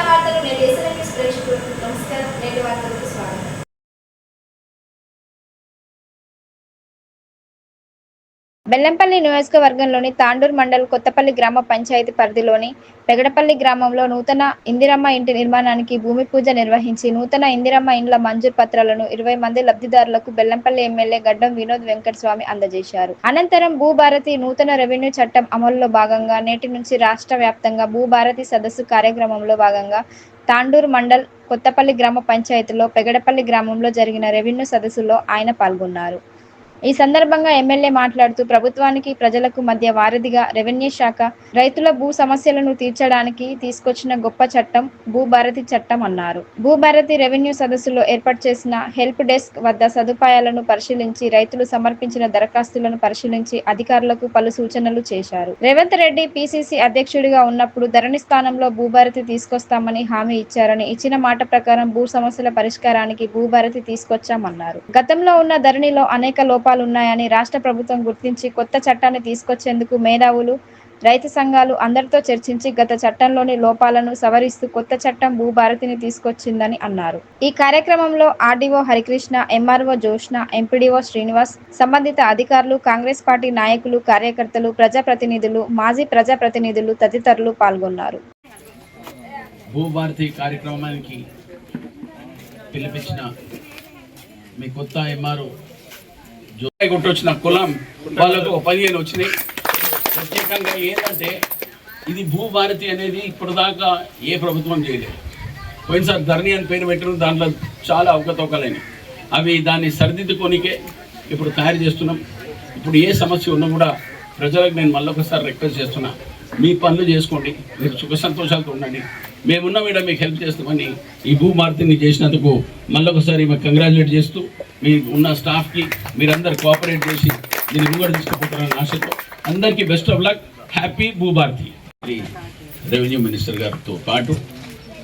వార్తలు నేటి ఎస్ఎన్ఎస్ ప్రేక్షకులకు నమస్కారం. నేటి వార్తలకు స్వాగతం. బెల్లంపల్లి నియోజకవర్గంలోని తాండూరు మండల్ కొత్తపల్లి గ్రామ పంచాయతీ పరిధిలోని పెగడపల్లి గ్రామంలో నూతన ఇందిరమ్మ ఇంటి నిర్మాణానికి భూమి పూజ నిర్వహించి నూతన ఇందిరమ్మ ఇండ్ల మంజూరు పత్రాలను 20 మంది లబ్ధిదారులకు బెల్లంపల్లి ఎమ్మెల్యే గడ్డం వినోద్ వెంకటస్వామి అందజేశారు. అనంతరం భూభారతి నూతన రెవెన్యూ చట్టం అమలులో భాగంగా నేటి నుంచి రాష్ట్ర వ్యాప్తంగా భూభారతి సదస్సు కార్యక్రమంలో భాగంగా తాండూరు మండల్ కొత్తపల్లి గ్రామ పంచాయతీలో పెగడపల్లి గ్రామంలో జరిగిన రెవెన్యూ సదస్సులో ఆయన పాల్గొన్నారు. ఈ సందర్భంగా ఎమ్మెల్యే మాట్లాడుతూ ప్రభుత్వానికి ప్రజలకు మధ్య వారధిగా రెవెన్యూ శాఖ రైతుల భూ సమస్యలను తీర్చడానికి తీసుకొచ్చిన గొప్ప చట్టం భూభారతి చట్టం అన్నారు. భూభారతి రెవెన్యూ సదస్సులో ఏర్పాటు చేసిన హెల్ప్ డెస్క్ వద్ద సదుపాయాలను పరిశీలించి రైతులు సమర్పించిన దరఖాస్తులను పరిశీలించి అధికారులకు పలు సూచనలు చేశారు. రేవంత్ రెడ్డి పిసిసి అధ్యక్షుడిగా ఉన్నప్పుడు ధరణి స్థానంలో భూభారతి తీసుకొస్తామని హామీ ఇచ్చారని, ఇచ్చిన మాట ప్రకారం భూ సమస్యల పరిష్కారానికి భూభారతి తీసుకొచ్చామన్నారు. గతంలో ఉన్న ధరణిలో అనేక లోపాలు ఉన్నాయని రాష్ట్ర ప్రభుత్వం గుర్తించి కొత్త చట్టాన్ని తీసుకొచ్చేందుకు మేధావులు, రైతు సంఘాలు అందరితో చర్చించి గత చట్టంలోని లోపాలను సవరిస్తూ కొత్త చట్టం భూభారతిని తీసుకొచ్చిందని అన్నారు. ఈ కార్యక్రమంలో RDO Harikrishna, MRO Joshna, MPDO Srinivas, సంబంధిత అధికారులు, కాంగ్రెస్ పార్టీ నాయకులు, కార్యకర్తలు, ప్రజాప్రతినిధులు, మాజీ ప్రజాప్రతినిధులు తదితరులు పాల్గొన్నారు. భూభారతి కార్యక్రమానికి పిలిపించిన మీ కొత్త ఎంఆర్ఓ జోయి కొట్టొచ్చిన కులం వాళ్ళకు 15 వచ్చినాయి. ప్రత్యేకంగా ఏంటంటే ఇది భూభారతి అనేది ఇప్పుడు దాకా ఏ ప్రభుత్వం చేయలేదు. పోయినసారి ధరణి అని పేరు పెట్టడం దాంట్లో చాలా అవకతవకలైనవి. అవి దాన్ని సరిదిద్దుకోనికే ఇప్పుడు తయారు చేస్తున్నాం. ఇప్పుడు ఏ సమస్య ఉన్నా కూడా ప్రజలకు నేను మళ్ళొకసారి రిక్వెస్ట్ చేస్తున్నా, మీ పనులు చేసుకోండి, మీరు సుఖ సంతోషాలతో ఉండండి, మేమున్న మీద మీకు హెల్ప్ చేస్తామని ఈ భూభారతిని చేసినందుకు మళ్ళొకసారి మీకు కంగ్రాచులేట్ చేస్తూ, మీకు ఉన్న స్టాఫ్కి మీరందరూ కోఆపరేట్ చేసి దీన్ని ముంగడు తీసుకుపోతారని ఆశతో అందరికీ best of luck. Happy Bhubharati. Revenue minister గారితో పాటు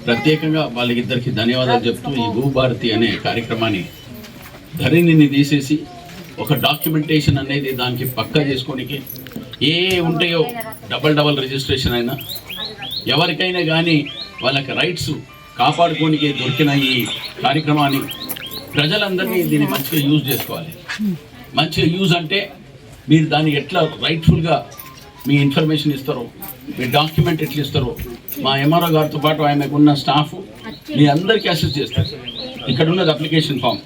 ప్రత్యేకంగా వాళ్ళకిద్దరికి ధన్యవాదాలు చెప్తూ ఈ భూభారతి అనే కార్యక్రమాన్ని ధరణిని తీసేసి ఒక డాక్యుమెంటేషన్ అనేది దానికి పక్కా చేసుకోనికి ఏ ఉంటాయో డబల్ రిజిస్ట్రేషన్ అయినా ఎవరికైనా కానీ వాళ్ళకి రైట్స్ కాపాడుకోనికి దొరికిన ఈ కార్యక్రమాన్ని ప్రజలందరినీ దీన్ని మంచిగా యూజ్ చేసుకోవాలి. మంచిగా యూజ్ అంటే మీరు దాన్ని ఎట్లా రైట్ఫుల్గా మీ ఇన్ఫర్మేషన్ ఇస్తారో, మీ డాక్యుమెంట్ ఎట్లా ఇస్తారో మా ఎంఆర్ఓ గారితో పాటు ఆయనకున్న స్టాఫ్ మీ అందరికీ అసిస్ట్ చేస్తారు. ఇక్కడ ఉన్నది అప్లికేషన్ ఫామ్.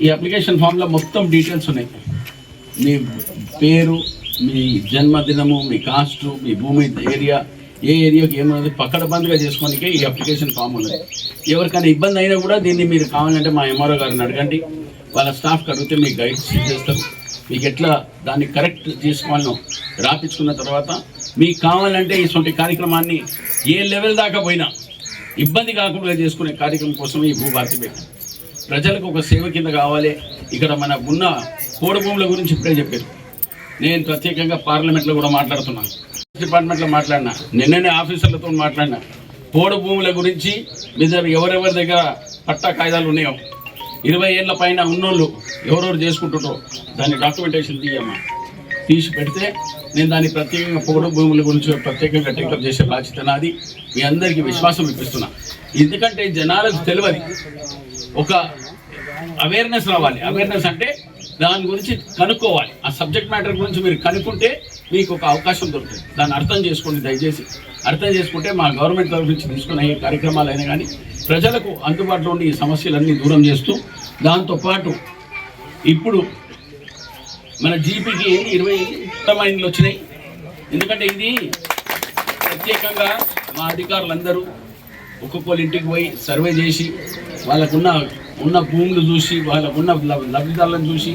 ఈ అప్లికేషన్ ఫామ్లో మొత్తం డీటెయిల్స్ ఉన్నాయి. మీ పేరు, మీ జన్మదినము, మీ కాస్టు, మీ భూమి ఏరియా, ఏ ఏరియాకి ఏమన్నది పక్కడబందిగా చేసుకోనికే ఈ అప్లికేషన్ ఫామ్ ఉన్నది. ఎవరికైనా ఇబ్బంది అయినా కూడా దీన్ని మీరు కావాలంటే మా ఎంఆర్ఓ గారిని అడగండి, వాళ్ళ స్టాఫ్కి అడిగితే మీకు గైడ్స్ చేస్తారు. మీకు ఎట్లా దాన్ని కరెక్ట్ చేసుకోవాలో రాపించుకున్న తర్వాత మీకు కావాలంటే ఇటువంటి కార్యక్రమాన్ని ఏ లెవెల్ దాకా పోయినా ఇబ్బంది కాకుండా చేసుకునే కార్యక్రమం కోసం ఈ భూభారతి పెట్టి ప్రజలకు ఒక సేవ కింద కావాలి. ఇక్కడ మన ఉన్న కోడ భూముల గురించి ఇప్పుడే చెప్పారు. నేను ప్రత్యేకంగా పార్లమెంట్లో కూడా మాట్లాడుతున్నాను, డిపార్ట్మెంట్లో మాట్లాడినా, నిన్ననే ఆఫీసర్లతో మాట్లాడినా. కోడ భూముల గురించి మీ దగ్గర ఎవరెవరి దగ్గర పట్టా కాయిదాలు ఉన్నాయో 20 ఏళ్ళ పైన ఉన్నోళ్ళు ఎవరెవరు చేసుకుంటుంటో దాన్ని డాక్యుమెంటేషన్ తీసి పెడితే నేను దాన్ని ప్రత్యేకంగా కోడ భూముల గురించి ప్రత్యేకంగా టేకప్ చేసే బాధ్యత నాది. మీ అందరికీ విశ్వాసం ఇప్పిస్తున్నా. ఎందుకంటే జనాలకు తెలియదు, ఒక అవేర్నెస్ రావాలి. అవేర్నెస్ అంటే దాని గురించి కనుక్కోవాలి. ఆ సబ్జెక్ట్ మ్యాటర్ గురించి మీరు కనుక్కుంటే మీకు ఒక అవకాశం దొరుకుతుంది. దాన్ని అర్థం చేసుకోండి. దయచేసి అర్థం చేసుకుంటే మా గవర్నమెంట్ తరఫు నుంచి తీసుకున్న ఏ కార్యక్రమాలైనా కానీ ప్రజలకు అందుబాటులో ఉండి ఈ సమస్యలన్నీ దూరం చేస్తూ, దాంతోపాటు ఇప్పుడు మన జీపీకి 20 మైండ్లు వచ్చినాయి. ఎందుకంటే ఇది ప్రత్యేకంగా మా అధికారులందరూ ఒక్కొక్కరు ఇంటికి పోయి సర్వే చేసి వాళ్ళకున్న భూములు చూసి, వాళ్ళకున్న లబ్ధిదారులను చూసి,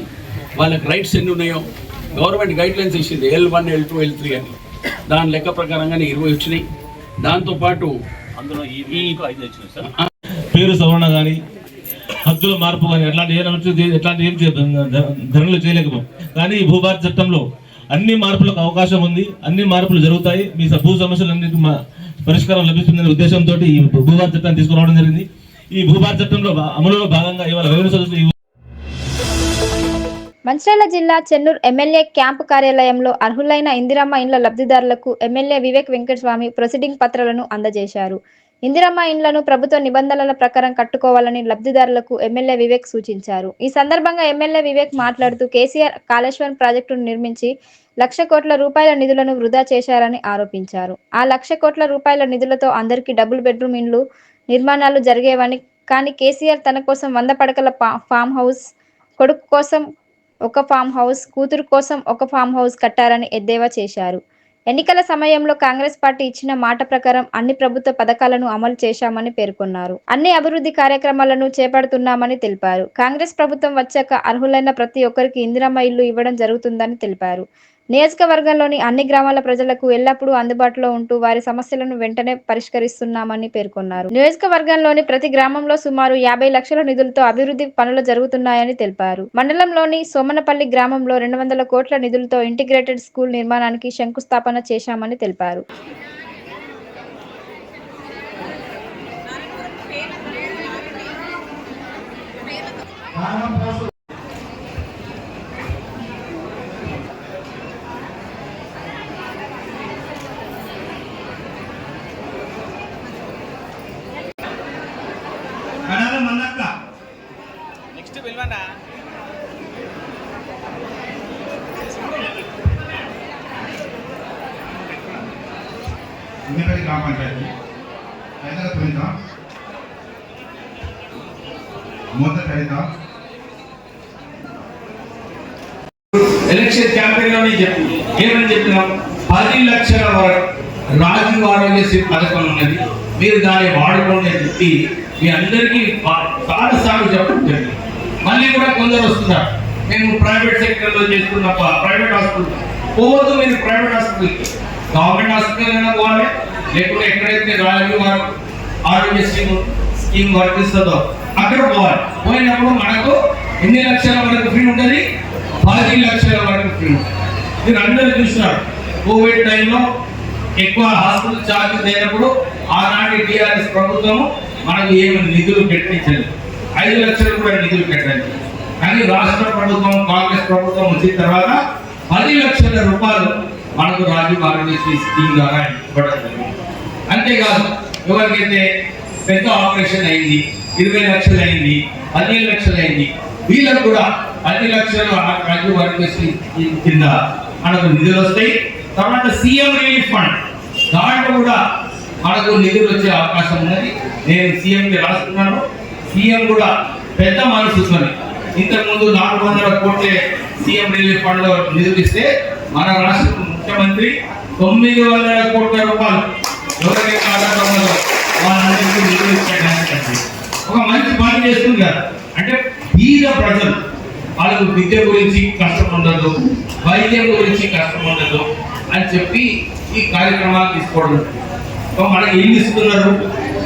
వాళ్ళకి రైట్స్ ఎన్ని ఉన్నాయో గవర్నమెంట్ గైడ్లైన్స్ ఇచ్చింది. L1, L2, L3 అని. దాని లెక్క ప్రకారంగానే 20 వచ్చినాయి. దాంతోపాటు అందులో ఈ పేరు సవరణ కానీ, హద్దుల మార్పు కానీ ఎట్లాంటి ఏం ధరలు చేయలేకపోం. కానీ ఈ భూభారతి చట్టంలో అన్ని మార్పులకు అవకాశం ఉంది. అన్ని మార్పులు జరుగుతాయి. మీ భూ సమస్యలన్నింటికి పరిష్కారం లభిస్తుందనే ఉద్దేశంతో ఈ భూభారతి చట్టాన్ని తీసుకురావడం జరిగింది. ఈ భూభారతి చట్టంలో అమలులో భాగంగా ఇవాళ రెవెన్యూ సదస్సులు మంచిర్యాల జిల్లా చెన్నూరు ఎమ్మెల్యే క్యాంపు కార్యాలయంలో అర్హులైన ఇందిరమ్మ ఇండ్ల లబ్ధిదారులకు ఎమ్మెల్యే వివేక్ వెంకటస్వామి ప్రొసీడింగ్ పత్రాలను అందజేశారు. ఇందిరమ్మ ఇండ్లను ప్రభుత్వ నిబంధనల ప్రకారం కట్టుకోవాలని లబ్ధిదారులకు ఎమ్మెల్యే వివేక్ సూచించారు. ఈ సందర్భంగా ఎమ్మెల్యే వివేక్ మాట్లాడుతూ కేసీఆర్ కాళేశ్వరం ప్రాజెక్టును నిర్మించి 1,00,00,000 కోట్ల రూపాయల నిధులను వృధా చేశారని ఆరోపించారు. ఆ 1,00,00,000 కోట్ల రూపాయల నిధులతో అందరికీ డబుల్ బెడ్రూమ్ ఇండ్లు నిర్మాణాలు జరిగేవని, కానీ కేసీఆర్ తన కోసం 100 పడకల ఫామ్ హౌస్, కొడుకు కోసం ఒక ఫామ్ హౌస్, కూతురు కోసం ఒక ఫామ్ హౌస్ కట్టారని ఎద్దేవా చేశారు. ఎన్నికల సమయంలో కాంగ్రెస్ పార్టీ ఇచ్చిన మాట ప్రకారం అన్ని ప్రభుత్వ పథకాలను అమలు చేశామని పేర్కొన్నారు. అన్ని అభివృద్ధి కార్యక్రమాలను చేపడుతున్నామని తెలిపారు. కాంగ్రెస్ ప్రభుత్వం వచ్చాక అర్హులైన ప్రతి ఒక్కరికి ఇందిరమ్మ ఇల్లు ఇవ్వడం జరుగుతుందని తెలిపారు. నియోజకవర్గంలోని అన్ని గ్రామాల ప్రజలకు ఎల్లప్పుడూ అందుబాటులో ఉంటూ వారి సమస్యలను వెంటనే పరిష్కరిస్తున్నామని పేర్కొన్నారు. నియోజకవర్గంలోని ప్రతి గ్రామంలో సుమారు 50 లక్షల నిధులతో అభివృద్ధి పనులు జరుగుతున్నాయని తెలిపారు. మండలంలోని సోమనపల్లి గ్రామంలో 200 కోట్ల నిధులతో ఇంటిగ్రేటెడ్ స్కూల్ నిర్మాణానికి శంకుస్థాపన చేశామని తెలిపారు. నెక్స్ట్ పిలవనా ఇండిపెండెంట్ గ్రామ పంచాయతీ ఐదవ తొమ్మిది మొదటి ఐదు ఎలక్షన్ క్యాంపెయిన్ లోనే చెప్పు ఏమని చెప్పినాం 10 లక్షల వరకు రాజీవ్ ఆరోగ్యశ్రీ పథకం ఉన్నది, మీరు దాన్ని వాడుకోండి అని చెప్పి మీ అందరికీ చాలాసార్లు చెప్పండి. మళ్ళీ కూడా కొందరు వస్తున్నారు, మేము ప్రైవేట్ సెక్టర్లో చేస్తున్న ప్రైవేట్ హాస్పిటల్ పోవద్దు, మీరు ప్రైవేట్ హాస్పిటల్కి గవర్నమెంట్ హాస్పిటల్ అయినా పోవాలి, లేకుంటే ఎక్కడైతే రాజీవ్ ఆరోగ్యశ్రీ స్కీమ్ వర్తిస్తుందో అక్కడ పోవాలి. పోయినప్పుడు మనకు ఎన్ని లక్షల వరకు ఫ్రీ ఉంటుంది, 10 లక్షల వరకు ఫ్రీ ఉంటుంది. మీరు అందరూ చూస్తున్నారు, కోవిడ్ టైంలో ఎక్కువ హాస్పిటల్ ఛార్జ్ అయినప్పుడు ఆనాటి టీఆర్ఎస్ ప్రభుత్వం మనకు ఏమి నిధులు పెట్టించలేదు, 5 లక్షలు కూడా నిధులు పెట్టాలి. కానీ రాష్ట్ర ప్రభుత్వం కాంగ్రెస్ ప్రభుత్వం వచ్చిన తర్వాత 10 లక్షల రూపాయలు మనకు రాజీవ్ ఆరోగ్యశ్రీ స్కీమ్ ద్వారా ఇవ్వడం జరిగింది. అంతేకాదు ఎవరికైతే పెద్ద ఆపరేషన్ అయింది, 20 లక్షలు అయింది, 15 లక్షలు అయింది, వీళ్ళకు కూడా 10 లక్షలు రాజీవ్ ఆరోగ్యశ్రీ కింద మనకు నిధులు వస్తాయి. తర్వాత సీఎం రిలీఫ్ ఫండ్ దాంట్లో కూడా మనకు నిధులు వచ్చే అవకాశం ఉన్నది. నేను సీఎంకి రాస్తున్నాను, సీఎం కూడా పెద్ద మనసుతో ఇంతకుముందు 400 కోట్ల సీఎం రిలీఫ్ ఫండ్ లో నిధులు ఇస్తే మన రాష్ట్ర ముఖ్యమంత్రి 900 కోట్ల రూపాయలు ఎవరైతే ఆధారంలో వాళ్ళందరికీ నిధులు ఇచ్చేయడానికి ఒక మంచి పని చేస్తుంది కదా. అంటే బీద ప్రజలు వాళ్ళకు విద్య గురించి కష్టం ఉండదు, వైద్యం గురించి కష్టం ఉండదు అని చెప్పి ఈ కార్యక్రమాలు తీసుకోవడం. మనకి ఇల్లు ఇస్తున్నారు,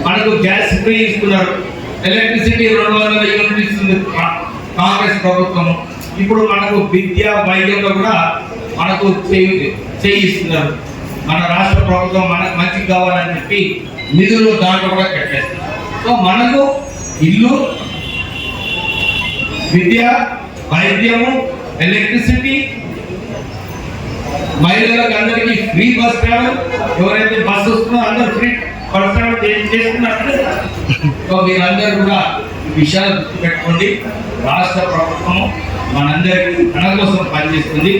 మనకు గ్యాస్ ఫ్రీ ఇస్తున్నారు, ఎలక్ట్రిసిటీ 200 యూనిట్లు ఇస్తుంది కాంగ్రెస్ ప్రభుత్వం. ఇప్పుడు మనకు విద్య వైద్యంలో కూడా మనకు చేయిస్తున్నారు. మన రాష్ట్ర ప్రభుత్వం మనకు మంచి కావాలని చెప్పి నిధులు దాంట్లో కూడా కట్టేస్తారు. సో మనకు ఇల్లు, విద్య, వైద్యము, ఎలక్ట్రిసిటీ, మహిళలకు అందరికీ ఫ్రీ బస్ ట్రావెల్, ఎవరైతే బస్సు వస్తున్నారో అందరూ ఫ్రీ బస్ ట్రావెల్ చేస్తున్నారు. సో మీరందరూ కూడా ఈ విషయాలు గుర్తుపెట్టుకోండి. రాష్ట్ర ప్రభుత్వం మనందరికీ మన కోసం పనిచేస్తుంది.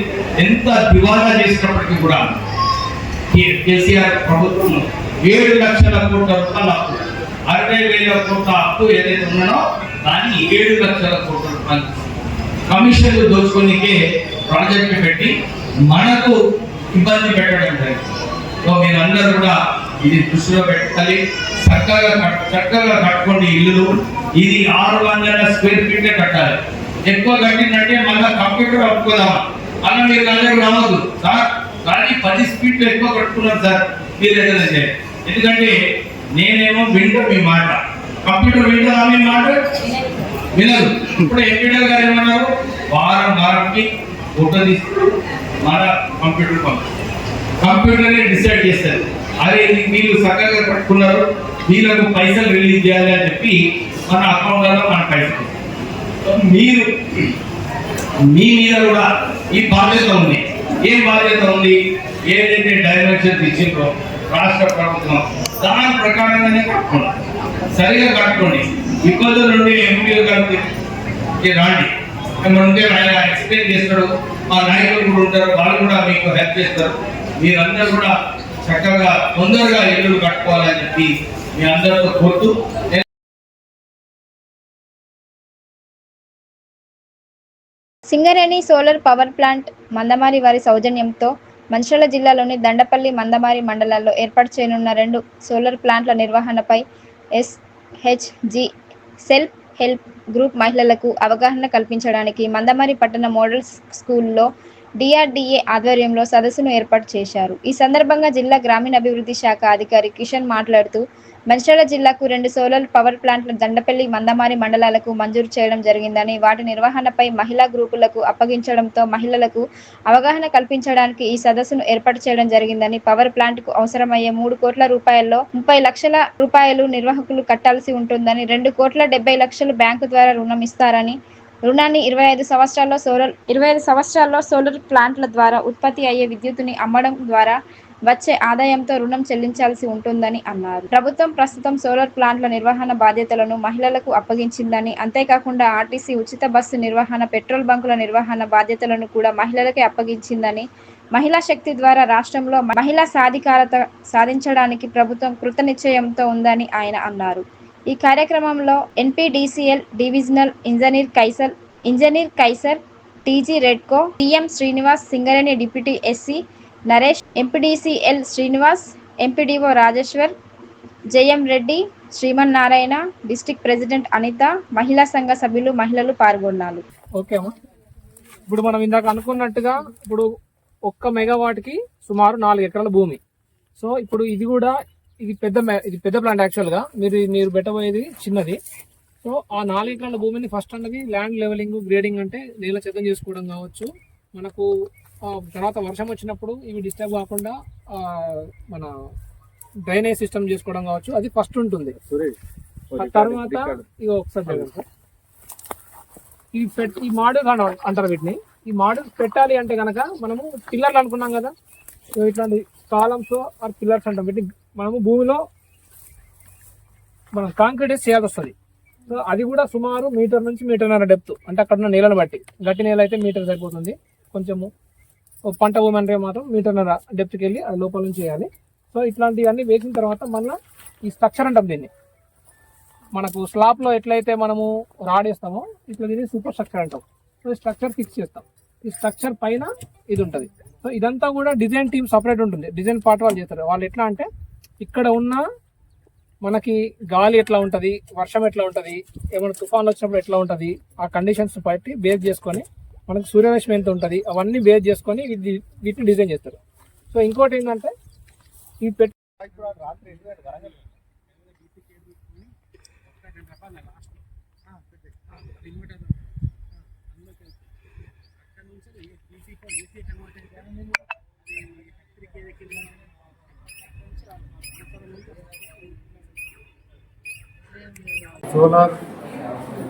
ఎంత దివాలా చేసినప్పటికీ కూడా కేసీఆర్ ప్రభుత్వం 7 లక్షల కోట్ల రూపాయల అప్పు, 60,000 కోట్ల అప్పు ఏదైతే ఉన్నానో దాన్ని 7 లక్షల కోట్ల రూపాయలు కమిషన్లు దోచుకోనికే ప్రాజెక్టు పెట్టి మనకు ఇబ్బంది పెట్టడం జరిగింది. సో మీరందరూ కూడా ఇది దృష్టిలో పెట్టాలి. చక్కగా కట్టుకోండి ఇల్లులు. ఇది 600 స్క్వేర్ ఫీటే కట్టాలి. ఎక్కువ కట్టిందంటే మళ్ళీ కంప్యూటర్ ఒప్పుకోదామా, అలా మీరు అందరూ రావద్దు సార్. కానీ 10 స్పీడ్లో ఎక్కువ కట్టుకున్నారు సార్ మీరు ఏదైతే. ఎందుకంటే నేనేమో వింటూ మీ మాట, కంప్యూటర్ వింటా మీ మాట వినదు. ఇప్పుడు ఎంపీడీఓ గారు ఏమన్నారు, వారానికి ఫోటో తీసుకు మన కంప్యూటర్ కంప్యూటరే డిసైడ్ చేస్తారు. అదే వీళ్ళు చక్కగా కట్టుకున్నారు, వీళ్ళకు పైసలు రిలీజ్ చేయాలి అని చెప్పి మన అకౌంట్లలో మన పైసలు. మీరు మీ మీద కూడా ఈ బాధ్యత ఉంది. ఏం బాధ్యత ఉంది? ఏదైతే డైమెన్షన్స్ ఇచ్చిందో రాష్ట్ర ప్రభుత్వం దాని ప్రకారంగానే కట్టుకోండి, సరిగా కట్టుకోండి. ఇబ్బందుల నుండి ఎంపీలు గారికి రాండి, ఉంటే ఆయన ఎక్స్ప్లెయిన్ చేస్తారు, మా నాయకులు కూడా ఉంటారు, వాళ్ళు కూడా మీకు హెల్ప్ చేస్తారు. మీరందరూ కూడా చక్కగా తొందరగా ఇల్లు కట్టుకోవాలని చెప్పి మీ అందరితో కోరుతూ Singareni solar power plant Mandamarri వారి సౌజన్యంతో మంచిర్యాల జిల్లాలోని దండపల్లి, మందమారి మండలాల్లో ఏర్పాటు చేయనున్న 2 సోలార్ ప్లాంట్ల నిర్వహణపై SHG సెల్ఫ్ హెల్ప్ గ్రూప్ మహిళలకు అవగాహన కల్పించడానికి మందమారి పట్టణ మోడల్ స్కూల్లో DRDA ఆధ్వర్యంలో సదస్సును ఏర్పాటు చేశారు. ఈ సందర్భంగా జిల్లా గ్రామీణాభివృద్ధి శాఖ అధికారి కిషన్ మాట్లాడుతూ మంచిర్యాల జిల్లాకు 2 సోలార్ పవర్ ప్లాంట్ల దండపల్లి, మందమారి మండలాలకు మంజూరు చేయడం జరిగిందని, వాటి నిర్వహణపై మహిళా గ్రూపులకు అప్పగించడంతో మహిళలకు అవగాహన కల్పించడానికి ఈ సదస్సును ఏర్పాటు చేయడం జరిగిందని, పవర్ ప్లాంట్కు అవసరమయ్యే 3 కోట్ల రూపాయల్లో 30 లక్షల రూపాయలు నిర్వాహకులు కట్టాల్సి ఉంటుందని, 2 కోట్ల 70 లక్షలు బ్యాంకు ద్వారా రుణం ఇస్తారని, రుణాన్ని 25 సంవత్సరాల్లో సోలార్ ప్లాంట్ల ద్వారా ఉత్పత్తి అయ్యే విద్యుత్తుని అమ్మడం ద్వారా వచ్చే ఆదాయంతో రుణం చెల్లించాల్సి ఉంటుందని అన్నారు. ప్రభుత్వం ప్రస్తుతం సోలార్ ప్లాంట్ల నిర్వహణ బాధ్యతలను మహిళలకు అప్పగించిందని, అంతేకాకుండా ఆర్టీసీ ఉచిత బస్సు నిర్వహణ, పెట్రోల్ బంకుల నిర్వహణ బాధ్యతలను కూడా మహిళలకే అప్పగించిందని, మహిళా శక్తి ద్వారా రాష్ట్రంలో మహిళా సాధికారత సాధించడానికి ప్రభుత్వం కృతనిశ్చయంతో ఉందని ఆయన అన్నారు. ఈ కార్యక్రమంలో NPDCL divisional engineer Kaiser, TG REDCO, TM Srinivas, Singareni deputy SC Naresh, MPDCL Srinivas, MPDO Rajeshwar, జయం రెడ్డి, శ్రీమన్నారాయణ, డిస్ట్రిక్ట్ ప్రెసిడెంట్ అనిత, మహిళా సంఘ సభ్యులు, మహిళలు పాల్గొన్నారు. ఓకే అమ్మా, ఇప్పుడు మనం ఇందాక అనుకున్నట్టుగా ఇప్పుడు 1 మెగావాట్కి సుమారు 4 ఎకరాల భూమి. సో ఇప్పుడు ఇది పెద్ద ప్లాంట్. యాక్చువల్గా మీరు పెట్టబోయేది చిన్నది. సో ఆ 4 ఎకరాల భూమిని ఫస్ట్ అన్నది ల్యాండ్ లెవెలింగ్, గ్రేడింగ్ అంటే నేల సిద్ధం చేసుకోవడం కావచ్చు, మనకు తర్వాత వర్షం వచ్చినప్పుడు ఇవి డిస్టర్బ్ కాకుండా మన డ్రైనేజ్ సిస్టమ్ చేసుకోవడం కావచ్చు, అది ఫస్ట్ ఉంటుంది. తర్వాత ఇక ఒకసారి ఈ మాడ్యూల్ అంటారు వీటిని. ఈ మాడ్యూల్స్ పెట్టాలి అంటే కనుక మనము పిల్లర్లు అనుకున్నాం కదా, ఇట్లాంటి కాలమ్స్ ఆర్ పిల్లర్స్ అంటాం. వీటిని మనము భూమిలో మనం కాంక్రీట్ చేయాల్సి వస్తుంది. సో అది కూడా సుమారు 1 మీటర్ నుంచి 1.5 మీటర్ డెప్త్, అంటే అక్కడ ఉన్న నేలను బట్టి. గట్టి నేల అయితే 1 మీటర్ సరిపోతుంది. కొంచెము పంట భూమి అంటే మాత్రం 1.5 మీటర్ డెప్త్కి వెళ్ళి అది లోపల నుంచి చేయాలి. సో ఇట్లాంటివన్నీ వేసిన తర్వాత మళ్ళీ ఈ స్ట్రక్చర్ అంటాం దీన్ని. మనకు స్లాబ్లో ఎట్లయితే మనము రాడేస్తామో ఇట్లా దీన్ని సూపర్ స్ట్రక్చర్ అంటాం. సో ఈ స్ట్రక్చర్ ఫిక్స్ చేస్తాం. ఈ స్ట్రక్చర్ పైన ఇది ఉంటుంది. సో ఇదంతా కూడా డిజైన్ టీమ్ సపరేట్ ఉంటుంది. డిజైన్ పార్ట్ వాళ్ళు చేస్తారు. వాళ్ళు ఎట్లా అంటే ఇక్కడ ఉన్న మనకి గాలి ఎట్లా ఉంటుంది, వర్షం ఎట్లా ఉంటుంది, ఏమైనా తుఫాన్లు వచ్చినప్పుడు ఎట్లా ఉంటుంది, ఆ కండిషన్స్ బట్టి బేస్ చేసుకొని మనకు సూర్యరశ్మి ఎంత ఉంటుంది అవన్నీ బేస్ చేసుకొని వీటిని డిజైన్ చేస్తారు. సో ఇంకోటి ఏంటంటే ఈ సోలార్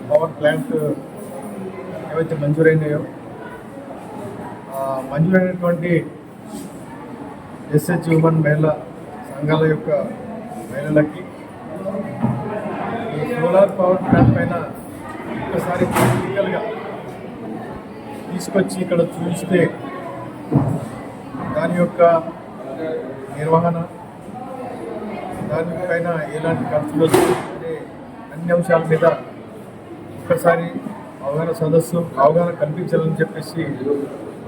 పవర్ ప్లాంట్ ఏవైతే మంజూరైనాయో మంజూరైనటువంటి SH హ్యూమన్ మహిళా సంఘాల యొక్క మహిళలకి ఈ సోలార్ పవర్ ప్లాంట్ పైన ఒక్కసారి ప్రాక్టికల్గా తీసుకొచ్చి ఇక్కడ చూస్తే దాని యొక్క నిర్వహణ, దానిపైన ఎలాంటి ఖర్చులు అనే అన్ని అంశాల మీద ఒక్కసారి అవగాహన కల్పించాలని చెప్పేసి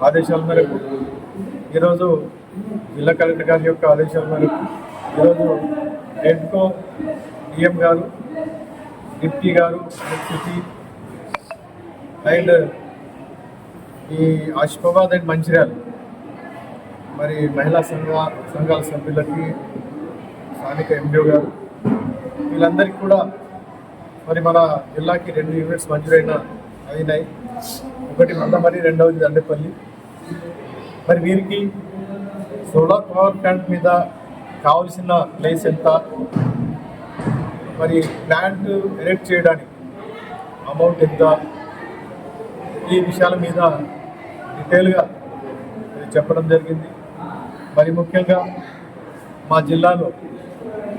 ఆదేశాల మేరకు ఈరోజు జిల్లా కలెక్టర్ గారి యొక్క ఆదేశాల మేరకు ఈరోజు రెడ్కో DM గారు, డిప్టీ గారు, సిటీ అండ్ ఈ ఆసిఫాబాద్ అండ్ మంచిర్యాల మరి మహిళా సంఘాల సభ్యులకి, స్థానిక MDO గారు, వీళ్ళందరికీ కూడా మరి మన జిల్లాకి 2 యూనిట్స్ అయినాయి. ఒకటి మందమరి, రెండవది దండపల్లి. మరి వీరికి సోలార్ పవర్ ప్లాంట్ మీద కావాల్సిన ప్లేస్ ఎంత, మరి ప్లాంట్ ఎరెక్ట్ చేయడానికి అమౌంట్ ఎంత, ఈ విషయాల మీద డీటెయిల్గా చెప్పడం జరిగింది. మరి ముఖ్యంగా మా జిల్లాలో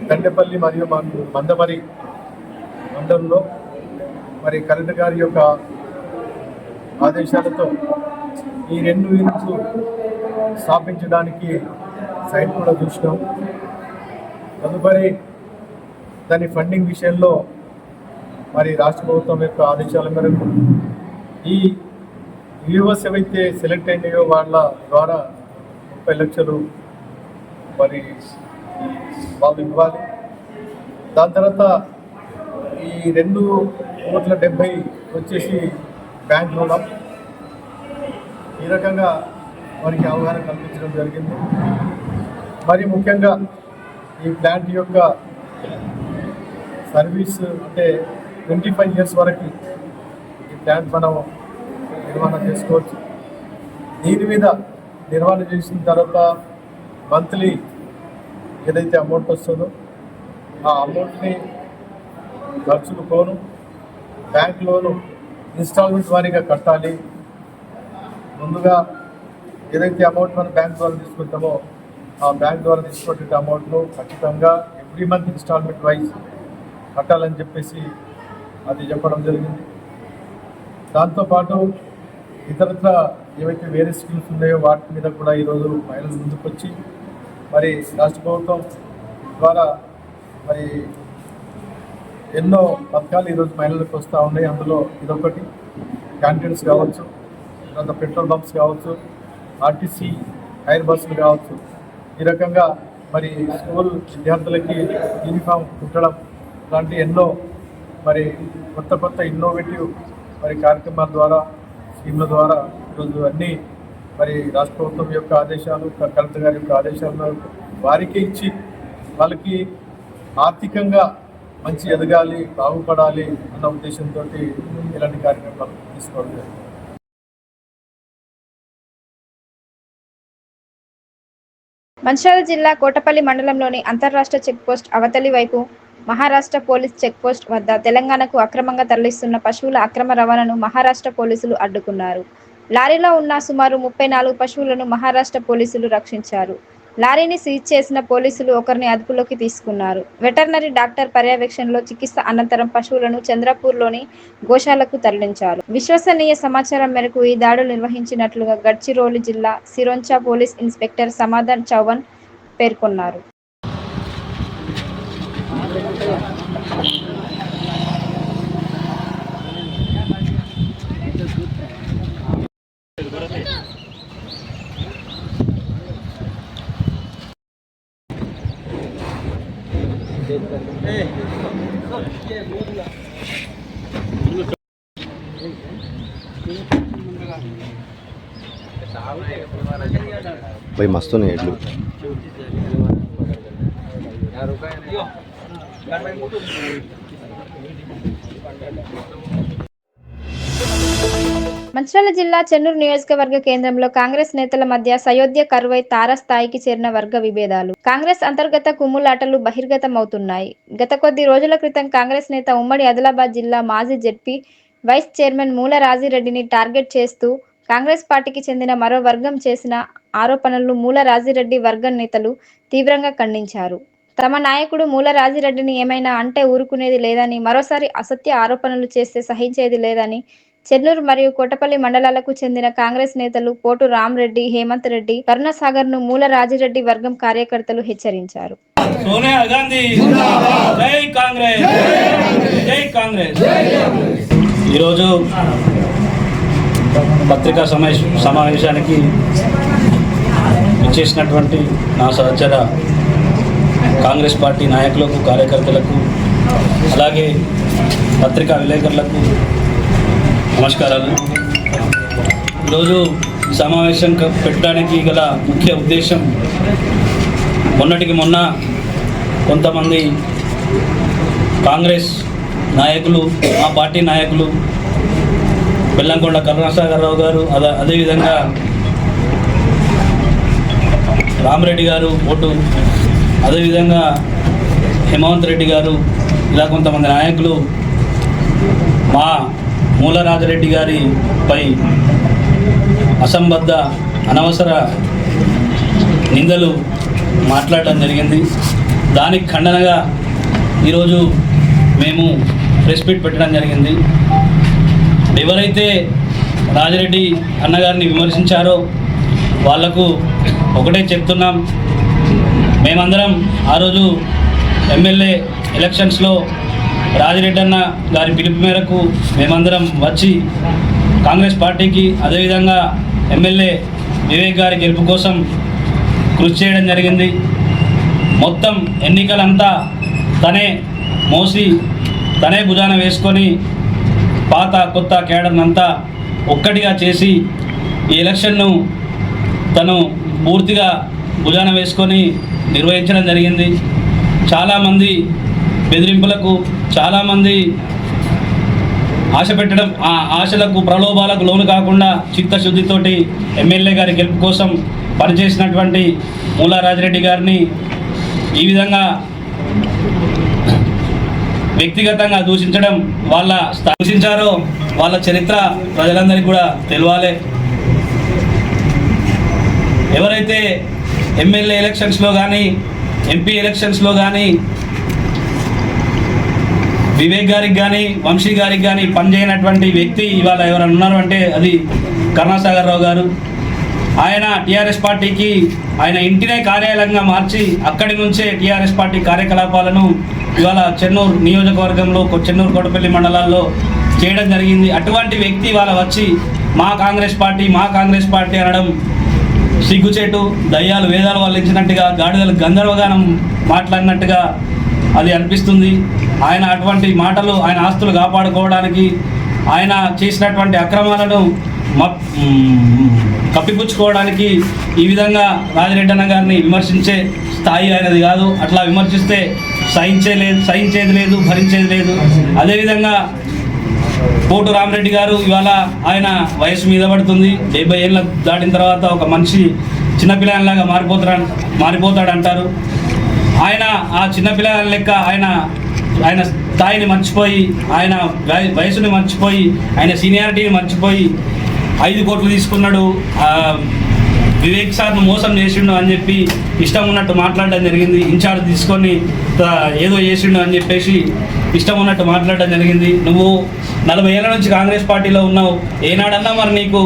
దండేపల్లి మరియు మందమరి మండలంలో మరి కలెక్టర్ గారి యొక్క ఆదేశాలతో ఈ 2 యూనిట్లు స్థాపించడానికి సైట్ కూడా చూసినాం. తదుపరి దాని ఫండింగ్ విషయంలో మరి రాష్ట్ర ప్రభుత్వం యొక్క ఆదేశాల మేరకు ఈ యూనివర్స్ ఏవైతే సెలెక్ట్ అయినాయో వాళ్ళ ద్వారా 30 లక్షలు మరి వాళ్ళు ఇవ్వాలి. దాని తర్వాత ఈ 2,70,00,000 వచ్చేసి బ్యాంక్ రుణం. ఈ రకంగా వారికి అవగాహన కల్పించడం జరిగింది. మరి ముఖ్యంగా ఈ ప్లాంట్ యొక్క సర్వీస్ అంటే 25 years వరకు ఈ ప్లాంట్ మనం నిర్వహణ చేసుకోవచ్చు. దీని మీద నిర్వహణ చేసిన తర్వాత మంత్లీ ఏదైతే అమౌంట్ వస్తుందో ఆ అమౌంట్ని ఖర్చుకు పోను బ్యాంక్ లోను ఇన్స్టాల్మెంట్ వారీగా కట్టాలి. ముందుగా ఏదైతే అమౌంట్ మనం బ్యాంక్ ద్వారా తీసుకుంటామో ఆ బ్యాంక్ ద్వారా తీసుకునే అమౌంట్ను ఖచ్చితంగా ఎవ్రీ మంత్ ఇన్స్టాల్మెంట్ వైజ్ కట్టాలని చెప్పేసి అది చెప్పడం జరిగింది. దాంతోపాటు ఇతరత్ర ఏవైతే వేరే స్కీమ్స్ ఉన్నాయో వాటి మీద కూడా ఈరోజు మహిళలు ముందుకొచ్చి మరి రాష్ట్ర ప్రభుత్వం ద్వారా మరి ఎన్నో పథకాలు ఈరోజు మహిళలకు వస్తూ ఉన్నాయి. అందులో ఇదొకటి. క్యాంటీన్స్ కావచ్చు, తర్వాత పెట్రోల్ బంప్స్ కావచ్చు, ఆర్టీసీ హైర్ బస్సులు కావచ్చు. ఈ రకంగా మరి స్కూల్ విద్యార్థులకి యూనిఫామ్ కుట్టడం లాంటి ఎన్నో మరి కొత్త ఇన్నోవేటివ్ మరి కార్యక్రమాల ద్వారా స్కీమ్ల ద్వారా ఈరోజు అన్నీ మరి రాష్ట్ర ప్రభుత్వం యొక్క ఆదేశాలు, కలెక్టర్ గారి యొక్క ఆదేశాలను వారికి ఇచ్చి వాళ్ళకి ఆర్థికంగా మంచి ఎదగాలి, బాగుపడాలి అన్న ఉద్దేశంతో ఇలాంటి కార్యక్రమాలు తీసుకోవడం జరిగింది. మంచిర్యాల జిల్లా కోటపల్లి మండలంలోని అంతర్రాష్ట్ర చెక్పోస్ట్ అవతలి వైపు మహారాష్ట్ర పోలీస్ చెక్పోస్ట్ వద్ద తెలంగాణకు అక్రమంగా తరలిస్తున్న పశువుల అక్రమ రవాణాను మహారాష్ట్ర పోలీసులు అడ్డుకున్నారు. లారీలో ఉన్న సుమారు 34 పశువులను మహారాష్ట్ర పోలీసులు రక్షించారు. లారీని సీజ్ చేసిన పోలీసులు ఒకరిని అదుపులోకి తీసుకున్నారు. వెటర్నరీ డాక్టర్ పర్యవేక్షణలో చికిత్స అనంతరం పశువులను చంద్రపూర్లోని గోశాలకు తరలించారు. విశ్వసనీయ సమాచారం మేరకు ఈ దాడులు నిర్వహించినట్లుగా గడ్చిరోలి జిల్లా సిరోంచా పోలీస్ ఇన్స్పెక్టర్ సమాధాన్ చౌవన్ పేర్కొన్నారు. भाई मस्त नहीं एडलू మంచిర్యాల జిల్లా చెన్నూరు నియోజకవర్గ కేంద్రంలో కాంగ్రెస్ నేతల మధ్య సయోధ్య కరువై తారస్థాయికి చేరిన వర్గ విభేదాలు. కాంగ్రెస్ అంతర్గత కుమ్ములాటలు బహిర్గతమవుతున్నాయి. గత కొద్ది రోజుల క్రితం కాంగ్రెస్ నేత ఉమ్మడి ఆదిలాబాద్ జిల్లా మాజీ జెడ్పీ వైస్ చైర్మన్ మూల రాజిరెడ్డిని టార్గెట్ చేస్తూ కాంగ్రెస్ పార్టీకి చెందిన మరో వర్గం చేసిన ఆరోపణలను మూల రాజిరెడ్డి వర్గం నేతలు తీవ్రంగా ఖండించారు. తమ నాయకుడు మూల రాజిరెడ్డిని ఏమైనా అంటే ఊరుకునేది లేదని, మరోసారి అసత్య ఆరోపణలు చేస్తే సహించేది లేదని చెన్నూరు మరియు కోటపల్లి మండలాలకు చెందిన కాంగ్రెస్ నేతలు పోటు రామరెడ్డి, హేమంత్ రెడ్డి, కరుణాసాగర్ ను మూల రాజిరెడ్డి వర్గం కార్యకర్తలు హెచ్చరించారు. సోనియా గాంధీ జై కాంగ్రెస్, జై కాంగ్రెస్. ఈరోజు పత్రికా సమావేశానికి ఇచ్చేసినటువంటి నా సహచర కాంగ్రెస్ పార్టీ నాయకులకు, కార్యకర్తలకు, అలాగే పత్రికా విలేకరులకు నమస్కారాలు. ఈరోజు సమావేశం పెట్టడానికి గల ముఖ్య ఉద్దేశం, మొన్నటికి మొన్న కొంతమంది కాంగ్రెస్ నాయకులు, మా పార్టీ నాయకులు బెల్లంకొండ కరుణాసాగర్ రావు గారు, అదేవిధంగా రామరెడ్డి గారు ఓటు, అదేవిధంగా హేమంత్ రెడ్డి గారు, ఇలా కొంతమంది నాయకులు మా మూలరాజరెడ్డి గారిపై అసంబద్ధ అనవసర నిందలు మాట్లాడడం జరిగింది. దానికి ఖండనగా ఈరోజు మేము ప్రెస్ మీట్ పెట్టడం జరిగింది. ఎవరైతే రాజిరెడ్డి అన్నగారిని విమర్శించారో వాళ్లకు ఒకటే చెప్తున్నాం, మేమందరం ఆ రోజు ఎమ్మెల్యే ఎలక్షన్స్లో రాజిరెడ్డి అన్న గారి పిలుపు మేరకు మేమందరం వచ్చి కాంగ్రెస్ పార్టీకి అదేవిధంగా ఎమ్మెల్యే వివేక్ గారి గెలుపు కోసం కృషి చేయడం జరిగింది. మొత్తం ఎన్నికలంతా తనే మోసి తనే భుజాన వేసుకొని పాత కొత్త కేడర్నంతా ఒక్కటిగా చేసి ఈ ఎలక్షన్ను తను పూర్తిగా భుజాన వేసుకొని నిర్వహించడం జరిగింది. చాలామంది బెదిరింపులకు, చాలామంది ఆశ పెట్టడం, ఆ ఆశలకు ప్రలోభాలకు లోను కాకుండా చిత్తశుద్ధితోటి ఎమ్మెల్యే గారి గెలుపు కోసం పనిచేసినటువంటి మూలరాజిరెడ్డి గారిని ఈ విధంగా వ్యక్తిగతంగా దూషించడం, దూషించారో వాళ్ళ చరిత్ర ప్రజలందరికీ కూడా తెలియాలి. ఎవరైతే ఎమ్మెల్యే ఎలక్షన్స్లో కానీ ఎంపీ ఎలక్షన్స్లో కానీ వివేక్ గారికి కానీ వంశీ గారికి కానీ పనిచేయనటువంటి వ్యక్తి ఇవాళ ఎవరైనా ఉన్నారు అంటే అది కరుణాసాగర్ రావు గారు. ఆయన టీఆర్ఎస్ పార్టీకి ఆయన ఇంటినే కార్యాలయంగా మార్చి అక్కడి నుంచే టీఆర్ఎస్ పార్టీ కార్యకలాపాలను ఇవాళ చెన్నూరు నియోజకవర్గంలో చెన్నూరు కోటపల్లి మండలాల్లో చేయడం జరిగింది. అటువంటి వ్యక్తి ఇవాళ వచ్చి మా కాంగ్రెస్ పార్టీ అనడం సిగ్గుచేటు, దయ్యాలు వేదాలు వల్లించినట్టుగా, గాడిదలు గంధర్వగానం మాట్లాడినట్టుగా అది అనిపిస్తుంది. ఆయన అటువంటి మాటలు ఆయన ఆస్తులు కాపాడుకోవడానికి, ఆయన చేసినటువంటి అక్రమాలను కప్పిపుచ్చుకోవడానికి ఈ విధంగా రాజిరెడ్డి అన్న గారిని విమర్శించే స్థాయి ఆయనది కాదు. అట్లా విమర్శిస్తే సహించేది లేదు, భరించేది లేదు. అదేవిధంగా కోటు రామరెడ్డి గారు ఇవాళ ఆయన వయసు మీద పడుతుంది. 70 ఏళ్ళ దాటిన తర్వాత ఒక మనిషి చిన్నపిల్లలాగా మారిపోతాడంటారు. ఆయన ఆ చిన్నపిల్లల లెక్క ఆయన స్థాయిని మర్చిపోయి, ఆయన వయసుని మర్చిపోయి, ఆయన సీనియారిటీని మర్చిపోయి 5 కోట్లు తీసుకున్నాడు, వివేక్ సార్ను మోసం చేసిండు అని చెప్పి ఇష్టం ఉన్నట్టు మాట్లాడడం జరిగింది. ఇన్ఛార్జ్ తీసుకొని ఏదో చేసిండు అని చెప్పేసి ఇష్టం ఉన్నట్టు మాట్లాడడం జరిగింది. నువ్వు 40 ఏళ్ళ నుంచి కాంగ్రెస్ పార్టీలో ఉన్నావు. ఏనాడన్నా మరి నీకు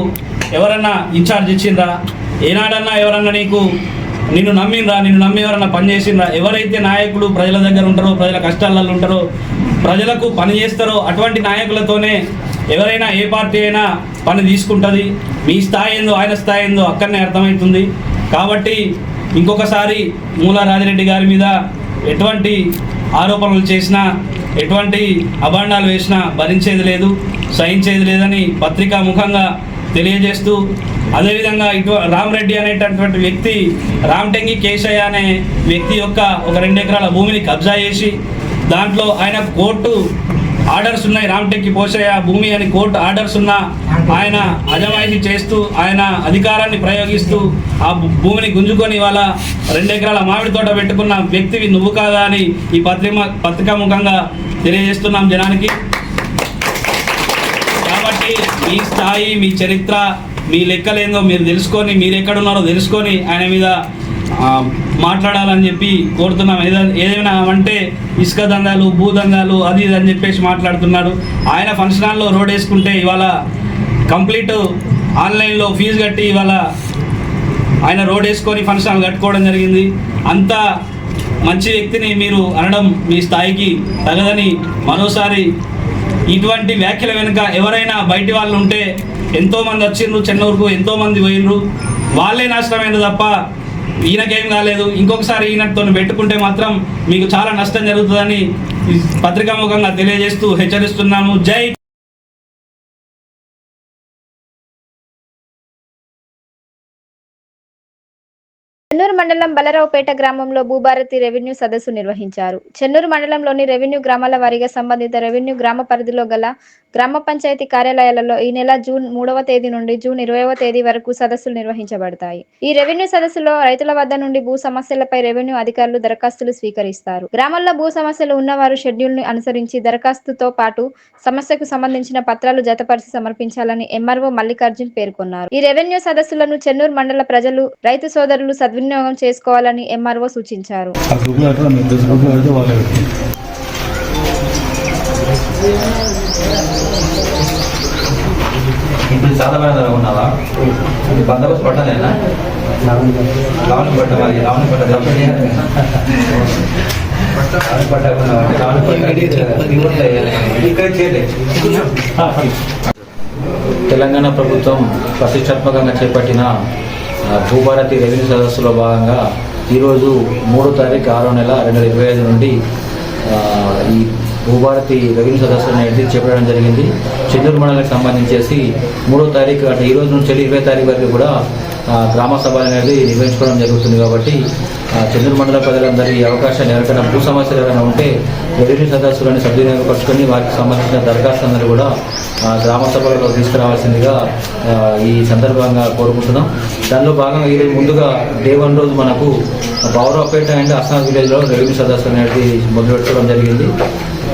ఎవరన్నా ఇన్ఛార్జ్ ఇచ్చిండ్రా? ఏనాడన్నా ఎవరన్నా నిన్ను నమ్మి ఎవరన్నా పనిచేసిండ్రా? ఎవరైతే నాయకులు ప్రజల దగ్గర ఉంటారో, ప్రజల కష్టాలలో ఉంటారో, ప్రజలకు పని చేస్తారో అటువంటి నాయకులతోనే ఎవరైనా ఏ పార్టీ అయినా పని తీసుకుంటుంది. మీ స్థాయి ఏందో ఆయన స్థాయి ఏందో అక్కడనే అర్థమవుతుంది. కాబట్టి ఇంకొకసారి మూలరాజిరెడ్డి గారి మీద ఎటువంటి ఆరోపణలు చేసినా, ఎటువంటి అభాండాలు వేసినా భరించేది లేదు, సహించేది లేదని పత్రికా ముఖంగా తెలియజేస్తూ, అదేవిధంగా రామరెడ్డి అనేటటువంటి వ్యక్తి రామటెంగి కేశయ్య అనే వ్యక్తి యొక్క ఒక 2 ఎకరాల భూమిని కబ్జా చేసి దాంట్లో ఆయన కోర్టు ఆర్డర్స్ ఉన్నాయి, రామటెంగి పోషయ్య భూమి అని కోర్టు ఆర్డర్స్ ఉన్నా ఆయన అజమాయిషీ చేస్తూ, ఆయన అధికారాన్ని ప్రయోగిస్తూ ఆ భూమిని గుంజుకొని ఇవాళ 2 ఎకరాల మామిడి తోట పెట్టుకున్న వ్యక్తివి నువ్వు కాదా అని ఈ పత్రికా ముఖంగా తెలియజేస్తున్నాం జనానికి. కాబట్టి మీ స్థాయి, మీ చరిత్ర, మీ లెక్కలేందో మీరు తెలుసుకొని, మీరు ఎక్కడున్నారో తెలుసుకొని ఆయన మీద మాట్లాడాలని చెప్పి కోరుతున్నాం. ఏదైనా అంటే ఇసుక దందాలు, భూదందాలు, అది ఇది అని చెప్పేసి మాట్లాడుతున్నాడు. ఆయన ఫంక్షన్ హాల్లో రోడ్ వేసుకుంటే ఇవాళ కంప్లీట్ ఆన్లైన్లో ఫీజు కట్టి ఇవాళ ఆయన రోడ్ వేసుకొని ఫంక్షన్ హాల్ కట్టుకోవడం జరిగింది. అంత మంచి వ్యక్తిని మీరు అనడం మీ స్థాయికి తగదని మరోసారి ఇటువంటి వ్యాఖ్యల వెనుక ఎవరైనా బయటి వాళ్ళు ఉంటే, ఎంతోమంది వచ్చిండ్రు చెన్నూరుకు, ఎంతోమంది పోయినరు, వాళ్ళే నాశనమైనది తప్ప ఈయనకేం కాలేదు. ఇంకొకసారి ఈయనతో పెట్టుకుంటే మాత్రం మీకు చాలా నష్టం జరుగుతుందని పత్రికాముఖంగా తెలియజేస్తూ హెచ్చరిస్తున్నాను. జై చెన్నూరు మండలం బలరావుపేట గ్రామంలో భూభారతి రెవెన్యూ సదస్సు నిర్వహించారు. చెన్నూరు మండలంలోని రెవెన్యూ గ్రామాల వారీగా సంబంధిత రెవెన్యూ గ్రామ పరిధిలో గల గ్రామ పంచాయతీ కార్యాలయాలలో ఈ నెల జూన్ 3వ తేదీ నుండి జూన్ 20వ తేదీ వరకు సదస్సులు నిర్వహించబడతాయి. ఈ రెవెన్యూ సదస్సులో రైతుల వద్ద నుండి భూ సమస్యలపై రెవెన్యూ అధికారులు దరఖాస్తులు స్వీకరిస్తారు. గ్రామాల్లో భూ సమస్యలు ఉన్నవారు షెడ్యూల్ ను అనుసరించి దరఖాస్తుతో పాటు సమస్యకు సంబంధించిన పత్రాలు జతపరిచి సమర్పించాలని ఎంఆర్ఓ మల్లికార్జున్ పేర్కొన్నారు. ఈ రెవెన్యూ సదస్సులను చెన్నూరు మండల ప్రజలు, రైతు సోదరులు సద్వినియోగం చేసుకోవాలని ఎంఆర్ఓ సూచించారు. ఇప్పుడు చాలా బాగా ఉన్నావా? బందోబస్తు పట్టలేనా? లావణి పట్ట మరి లావణి పట్ట తెలంగాణ ప్రభుత్వం ప్రతిష్టాత్మకంగా చేపట్టిన భూభారతి రెవెన్యూ సదస్సులో భాగంగా ఈరోజు 3వ తారీఖు 6వ నెల 2025 నుండి ఈ భూభారతి రెవెన్యూ సదస్సు అనేది చేపట్టడం జరిగింది. చెన్నూరు మండలానికి సంబంధించేసి 3వ తారీఖు అంటే ఈ రోజు నుంచి 20వ తారీఖు వరకు కూడా గ్రామ సభలు అనేది నిర్వహించుకోవడం జరుగుతుంది. కాబట్టి చెన్నూరు మండల ప్రజలందరూ ఈ అవకాశాన్ని ఎవరికైనా భూ సమస్యలు ఏమైనా ఉంటే రెవెన్యూ సదస్సులను సద్వినియోగపరుచుకొని వారికి సంబంధించిన దరఖాస్తులందరూ కూడా గ్రామ సభలలో తీసుకురావాల్సిందిగా ఈ సందర్భంగా కోరుకుంటున్నాం. దానిలో భాగంగా ఈరోజు ముందుగా డే 1 రోజు మనకు బౌరాపేట అండ్ అస్సాం విలేజ్లో రెవెన్యూ సదస్సు అనేది మొదలుపెట్టుకోవడం జరిగింది.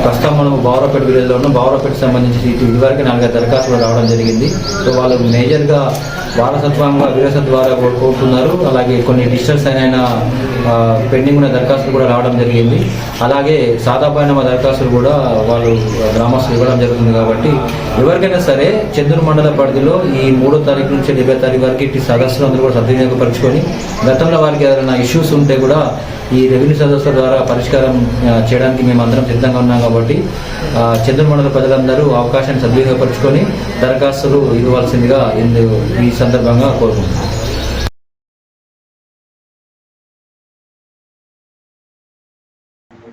ప్రస్తుతం మనము బౌరాపేట విలేజ్లో ఉన్నాం. బౌరాపేటకు సంబంధించి ఇదివరకు 4 దరఖాస్తులు రావడం జరిగింది. సో వాళ్ళు మేజర్గా వారసత్వంగా విరాసత్ ద్వారా కోరుతున్నారు. అలాగే కొన్ని డిజిటల్స్ అయిన పెండింగ్ ఉన్న దరఖాస్తులు కూడా రావడం జరిగింది. అలాగే సాదాపైన దరఖాస్తులు కూడా వాళ్ళు గ్రామస్తులు ఇవ్వడం జరుగుతుంది. కాబట్టి ఎవరికైనా సరే చెన్నూరు మండల పరిధిలో ఈ 3వ తారీఖు నుంచి 20వ తారీఖు వరకు ఇటు సదస్సులు అందరూ కూడా సద్వినియోగపరుచుకొని గతంలో వారికి ఏదైనా ఇష్యూస్ ఉంటే కూడా ఈ రెవెన్యూ సదస్సుల ద్వారా పరిష్కారం చేయడానికి మేము అందరం సిద్ధంగా ఉన్నాం. కాబట్టి చెన్నూరు మండల ప్రజలందరూ అవకాశాన్ని సద్వినియోగపరుచుకొని దరఖాస్తులు ఇవ్వవలసిందిగా ఈ సందర్భంగా కోరుకుంటున్నాం.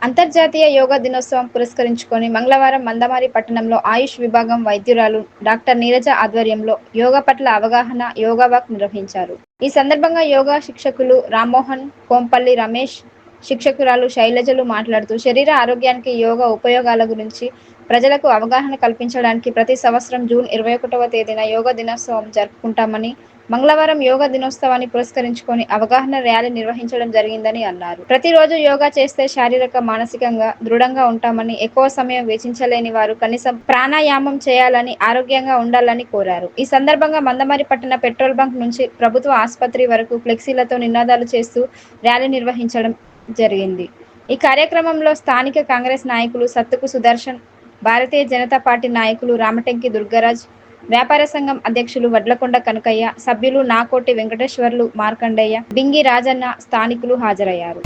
అంతర్జాతీయ యోగా దినోత్సవం పురస్కరించుకొని మంగళవారం మందమారి పట్టణంలో ఆయుష్ విభాగం వైద్యురాలు డాక్టర్ నీరజ ఆధ్వర్యంలో యోగా పట్ల అవగాహన యోగా వాక్ నిర్వహించారు. ఈ సందర్భంగా యోగా శిక్షకులు రామ్మోహన్, కోంపల్లి రమేష్, శిక్షకురాలు శైలజలు మాట్లాడుతూ శరీర ఆరోగ్యానికి యోగా ఉపయోగాల గురించి ప్రజలకు అవగాహన కల్పించడానికి ప్రతి సంవత్సరం జూన్ 21వ తేదీన యోగా దినోత్సవం జరుపుకుంటామని, మంగళవారం యోగా దినోత్సవాన్ని పురస్కరించుకొని అవగాహన ర్యాలీ నిర్వహించడం జరిగిందని అన్నారు. ప్రతిరోజు యోగా చేస్తే శారీరక, మానసికంగా దృఢంగా ఉంటామని, ఎక్కువ సమయం వేచించలేని వారు కనీసం ప్రాణాయామం చేయాలని, ఆరోగ్యంగా ఉండాలని కోరారు. ఈ సందర్భంగా మందమరి పట్టణ పెట్రోల్ బంక్ నుంచి ప్రభుత్వ ఆసుపత్రి వరకు ఫ్లెక్సీలతో నినాదాలు చేస్తూ ర్యాలీ నిర్వహించడం జరిగింది. ఈ కార్యక్రమంలో స్థానిక కాంగ్రెస్ నాయకులు సత్తుకు సుదర్శన్, భారతీయ జనతా పార్టీ నాయకులు రామటంకి దుర్గరాజ్, వ్యాపార సంఘం అధ్యక్షులు వడ్లకొండ కనకయ్య, సభ్యులు నాకోటి వెంకటేశ్వర్లు, మార్కండయ్య, బింగి రాజన్న, స్థానికులు హాజరయ్యారు.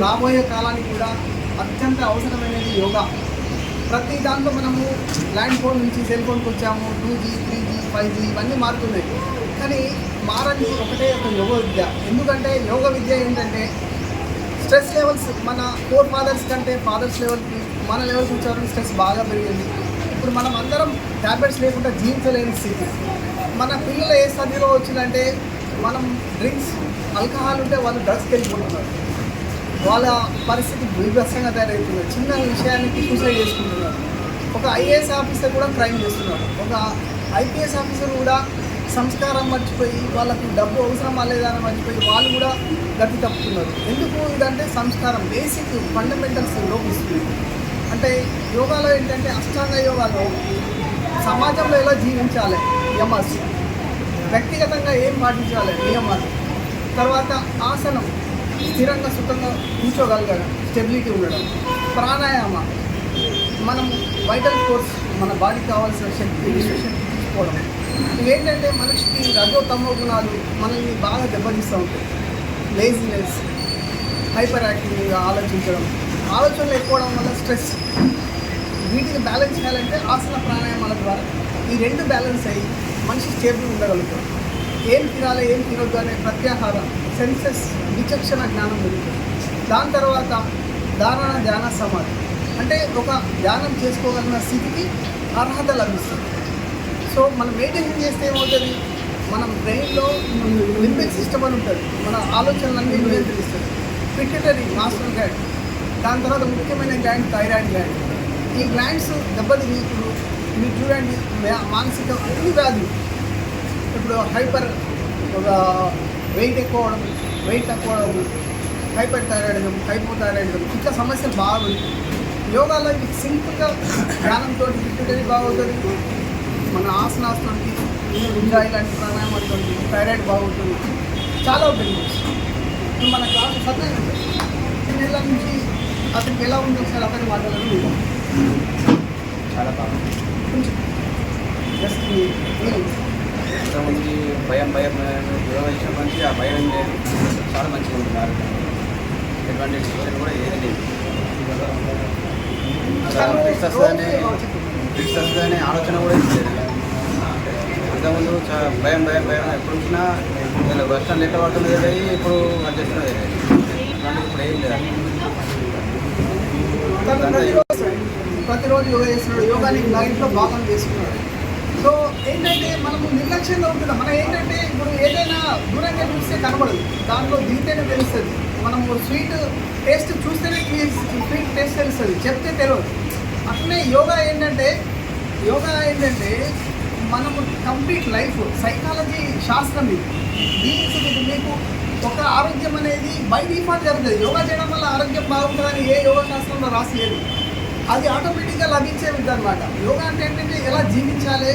రాబోయే కాలానికి కూడా అత్యంత అవసరమైనది యోగా. ప్రతి దాంట్లో మనము ల్యాండ్ ఫోన్ నుంచి సెల్ ఫోన్కి వచ్చాము. 2G, 3G, 5G ఇవన్నీ మారుతున్నాయి. కానీ మారని ఒకటే ఒక యోగ విద్య. ఎందుకంటే యోగ విద్య ఏంటంటే స్ట్రెస్ లెవెల్స్ మన ఫోర్ ఫాదర్స్ కంటే ఫాదర్స్ లెవెల్కి మన లెవెల్కి వచ్చారని స్ట్రెస్ బాగా పెరిగింది. ఇప్పుడు మనం అందరం ట్యాబ్లెట్స్ లేకుండా జీవించలేని స్థితి. మన పిల్లలు ఏ స్థితిలో వచ్చిందంటే మనం డ్రింక్స్, ఆల్కహాల్ ఉంటే వాళ్ళు డ్రగ్స్కి వెళ్ళిపోతున్నారు. వాళ్ళ పరిస్థితి బీభత్సంగా తయారవుతుంది. చిన్న విషయానికి సూసైడ్ చేసుకుంటున్నారు. ఒక ఐఏఎస్ ఆఫీసర్ కూడా క్రైమ్ చేస్తున్నారు. ఒక ఐపీఎస్ ఆఫీసర్ కూడా సంస్కారం మర్చిపోయి వాళ్ళకు డబ్బు అవసరం లేదని మర్చిపోయి వాళ్ళు కూడా గతి తప్పుతున్నారు. ఎందుకు ఇదంటే సంస్కారం, బేసిక్ ఫండమెంటల్స్ లోపిస్తుంది. అంటే యోగాలో ఏంటంటే అష్టాంగ యోగాలో సమాజంలో ఎలా జీవించాలి నియమాలు, వ్యక్తిగతంగా ఏం పాటించాలి నియమాలు, తర్వాత ఆసనం స్థిరంగా సుఖంగా కూర్చోగలగడం, స్టెబిలిటీ ఉండడం, ప్రాణాయామ మనం వైటల్ ఫోర్స్ మన బాడీకి కావాల్సిన శక్తి తీసుకోవడం. ఇవేంటంటే మనిషికి రజో తమో గుణాలు మనల్ని బాగా దెబ్బతీస్తూ ఉంటాయి. లేజినెస్, హైపర్ యాక్టివ్గా ఆలోచించడం, ఆలోచనలు ఎక్కువడం వల్ల స్ట్రెస్. వీటిని బ్యాలెన్స్ చేయాలంటే ఆసన ప్రాణాయామాల ద్వారా ఈ రెండు బ్యాలెన్స్ అయ్యి మనిషి స్టేబుల్ ఉండగలుగుతాం. ఏం తినాలి ఏం తినొద్దు అనే ప్రత్యాహారం, సెన్సెస్, విచక్షణ జ్ఞానం జరుగుతుంది. దాని తర్వాత ధారణ, ధ్యాన, సమాధి అంటే ఒక ధ్యానం చేసుకోగలిగిన స్థితికి అర్హత లభిస్తుంది. సో మనం మెడిటేషన్ చేస్తే ఏమవుతుంది, మనం బ్రెయిన్లో లింబిక్ లింబిక్ సిస్టమ్ అని ఉంటుంది, మన ఆలోచనలన్నీ నియంత్రిస్తుంది. పిట్యూటరీ మాస్టర్ గ్లాండ్, దాని తర్వాత ముఖ్యమైన గ్లాండ్ థైరాయిడ్ గ్లాండ్. ఈ గ్లాండ్స్ దెబ్బతిని ఇప్పుడు మీరు చూడండి మానసిక అన్ని వ్యాధులు, ఇప్పుడు ఒక వెయిట్ ఎక్కువ అవడం, వెయిట్ తక్కువ అవడం, హైపర్ థైరాయిడిజం, హైపోథైరాయిడిజం, ఇట్లా సమస్యలు బాగుంది. యోగాలో మీకు సింపుల్గా ధ్యానంతో పిట్యూటరీ బాగుంటుంది, మన ఆసనాస్తో గుంజాయి లాంటి ప్రాణాయామాలతో థైరాయిడ్ బాగుంటుంది, చాలా ఉంటుంది. మన క్లాసు సత్యం ఉంటుంది. 2 నెలల నుంచి అతనికి ఎలా ఉందో ఒకసారి అతని మాట్లాడాలి. చాలా బాగుంది. జస్ట్ ఎంతమంది భయం యోగా చేసిన మంచి ఆ భయం లేదు, చాలా మంచిగా ఉంటుంది. ఎటువంటి డిసిషన్ కూడా ఏది లేదు. ఫిక్స్ వస్తుందనే ఆలోచన కూడా ఇచ్చేది. అంతకుముందు భయం ఎప్పుడు వచ్చినా వర్షం లెక్క పడుతుంది కదా, ఇప్పుడు అది చేస్తున్నది ఇప్పుడు ఏం లేదు. ప్రతిరోజు యోగా చేస్తున్నాడు, యోగాని లైఫ్లో భాగం చేసుకున్నాడు. సో ఏంటంటే మనము నిర్లక్ష్యంగా ఉంటున్నాం. మనం ఏంటంటే ఇప్పుడు ఏదైనా దూరంగా చూస్తే కనబడదు, దాంట్లో దిగితేనే తెలుస్తుంది. మనము స్వీట్ టేస్ట్ చూస్తేనే స్వీట్ టేస్ట్ తెలుస్తుంది, చెప్తే తెలియదు. అట్లనే యోగా ఏంటంటే మనము కంప్లీట్ లైఫ్ సైకాలజీ శాస్త్రం ఇది. దీనికి మీకు ఒక ఆరోగ్యం అనేది బై డిఫాల్ట్ జరుగుతుంది. యోగా చేయడం వల్ల ఆరోగ్యం బాగుంటుందని ఏ యోగా శాస్త్రంలో రాసిలేదు, అది ఆటోమేటిక్గా లభించే విధం అనమాట. యోగా అంటే ఏంటంటే ఎలా జీవించాలి,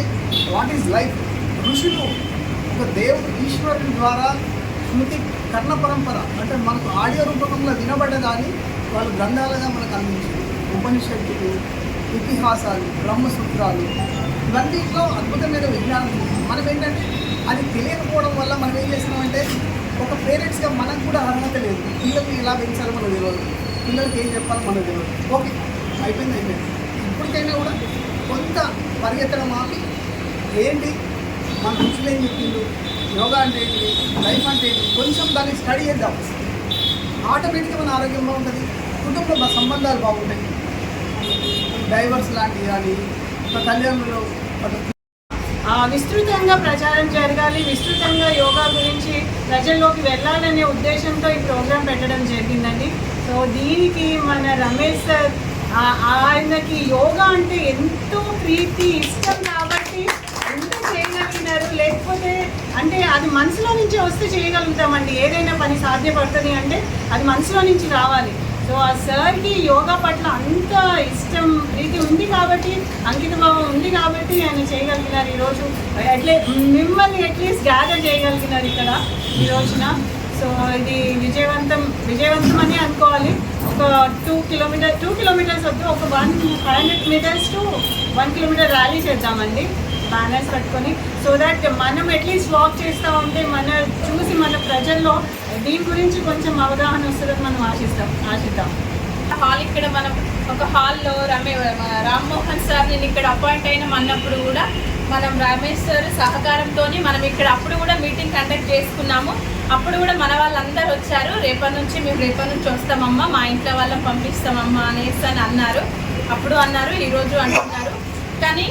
వాట్ ఈజ్ లైఫ్. ఋషులు ఒక దేవుడు ఈశ్వరుని ద్వారా స్మృతి కర్ణ పరంపర అంటే మనకు ఆడియో రూపకంలో వినబడ్డదాన్ని వాళ్ళు గ్రంథాలుగా మనకు అందించారు. ఉపనిషత్తులు, ఇతిహాసాలు, బ్రహ్మసూత్రాలు, ఇవన్నింటిలో అద్భుతమైన విజ్ఞానం. మనం ఏంటంటే అది తెలియకపోవడం వల్ల మనం ఏం చేస్తున్నామంటే ఒక పేరెంట్స్గా మనకు కూడా అర్హత లేదు. పిల్లల్ని ఎలా పెంచాలో మనకు తెలియదు, పిల్లలకి ఏం చెప్పాలో మనకు తెలియదు. ఓకే అయిపోయింది. ఇప్పటికైనా కూడా కొంత పరిగెత్తడం ఆపి ఏంటి మన ఋషులు ఏం చెప్పిండు, యోగా అంటే ఏంటి, లైఫ్ అంటే ఏంటి, కొంచెం దాన్ని స్టడీ చేద్దాం. ఆటోమేటిక్గా మన ఆరోగ్యం బాగుంటుంది, కుటుంబంలో సంబంధాలు బాగుంటాయి. డైవర్స్ లాంటివి కానీ కళ్యాణంలో విస్తృతంగా ప్రచారం జరగాలి, విస్తృతంగా యోగా గురించి ప్రజల్లోకి వెళ్ళాలనే ఉద్దేశంతో ఈ ప్రోగ్రాం పెట్టడం జరిగిందండి. సో దీనికి మన రమేష్ సార్ ఆయనకి యోగా అంటే ఎంతో ప్రీతి ఇష్టం కాబట్టి ఎంత చేయగలిగినారు. లేకపోతే అంటే అది మనసులో నుంచి వస్తే చేయగలుగుతామండి. ఏదైనా పని సాధ్యపడుతుంది అంటే అది మనసులో నుంచి రావాలి. సో ఆ సార్కి యోగా పట్ల అంత ఇష్టం ప్రీతి ఉంది కాబట్టి, అంకితభావం ఉంది కాబట్టి ఆయన చేయగలిగినారు. ఈరోజు మిమ్మల్ని అట్లీస్ట్ గ్యాదర్ చేయగలిగినారు ఇక్కడ ఈ రోజున. సో ఇది విజయవంతం అని అనుకోవాలి. ఒక 2 కిలోమీటర్స్ వద్దు, ఒక 500 మీటర్స్ టు 1 కిలోమీటర్ ర్యాలీ చేద్దామండి బ్యానర్స్ పట్టుకొని. సో దట్ మనం అట్లీస్ట్ వాక్ చేస్తూ ఉంటే చూసి మన ప్రజల్లో దీని గురించి కొంచెం అవగాహన వస్తుందని మనం ఆశిద్దాం. హాల్ ఇక్కడ మనం ఒక హాల్లో రామ్మోహన్ సార్ నేను ఇక్కడ అపాయింట్ అయినాం అన్నప్పుడు కూడా మనం రమేష్ సార్ సహకారంతో మనం ఇక్కడ అప్పుడు కూడా మీటింగ్ కండక్ట్ చేసుకున్నాము. అప్పుడు కూడా మన వాళ్ళందరూ వచ్చారు. రేపటి నుంచి వస్తామమ్మా, మా ఇంట్లో వాళ్ళని పంపిస్తామమ్మా అనేసి అని అన్నారు. అప్పుడు అన్నారు, ఈరోజు అంటున్నారు. కానీ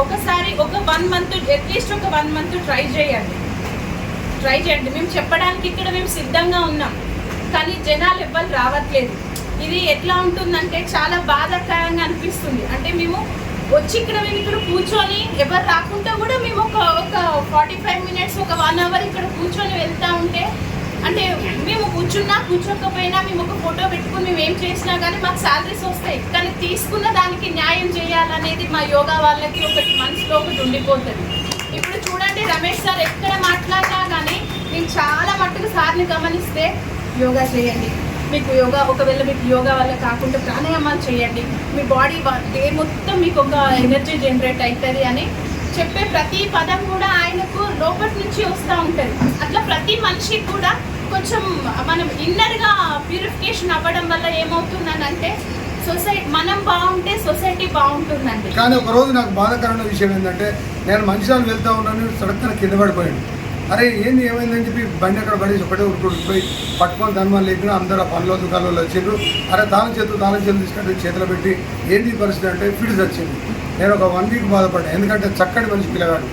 ఒకసారి ఒక 1 మంత్ అట్లీస్ట్ ఒక 1 మంత్ ట్రై చేయండి. మేము చెప్పడానికి ఇక్కడ మేము సిద్ధంగా ఉన్నాం, కానీ జనాలు ఎవ్వరు రావట్లేదు. ఇది ఎట్లా ఉంటుందంటే చాలా బాధాకరంగా అనిపిస్తుంది. అంటే మేము వచ్చి ఇక్కడ కూర్చొని ఎవరు రాకుండా కూడా మేము ఒక 45 మినిట్స్ ఒక 1 అవర్ ఇక్కడ కూర్చొని వెళ్తూ ఉంటే, అంటే మేము కూర్చోకపోయినా మేము ఒక ఫోటో పెట్టుకుని మేము ఏం చేసినా కానీ మాకు శాలరీస్ వస్తాయి. కానీ తీసుకున్న దానికి న్యాయం చేయాలనేది మా యోగా వాళ్ళకి మనసులో ఒకటి ఉండిపోతుంది. ఇప్పుడు చూడండి, రమేష్ సార్ ఎక్కడ మాట్లాడినా కానీ నేను చాలా మట్టుకు సార్ని గమనిస్తే యోగా చేయండి, మీకు యోగా ఒకవేళ మీకు యోగా వల్ల కాకుండా ప్రాణాయామాలు చేయండి, మీ బాడీ డే మొత్తం మీకు ఒక ఎనర్జీ జనరేట్ అవుతుంది అని చెప్పే ప్రతి పదం కూడా ఆయనకు లోపటి నుంచి వస్తూ ఉంటుంది. అట్లా ప్రతి మనిషికి కూడా కొంచెం మనం ఇన్నర్గా ప్యూరిఫికేషన్ అవ్వడం వల్ల ఏమవుతుందనంటే మనం బాగుంటే సొసైటీ బాగుంటుందండి. కానీ ఒకరోజు నాకు బాధాకరమైన విషయం ఏంటంటే, నేను మంచిర్యాల వెళ్తా ఉన్నాను, సడక్కన కింద పడిపోయాడు. అరే ఏంది ఏమైందని చెప్పి బండి అక్కడ పడేసి ఒకటే ఉరుకుడిపోయి పట్టుకొని దాని లేకుండా అందరూ ఆ పనులు దుకాణంలో వచ్చిండ్రు. అరే తాళం చేతులు తీసుకుంటే చేతిలో పెట్టి ఏంటి పరిస్థితి అంటే ఫిట్స్ వచ్చింది. నేను ఒక 1 వీక్ బాధపడ్డాను, ఎందుకంటే చక్కటి మనిషి పిల్లగాడు.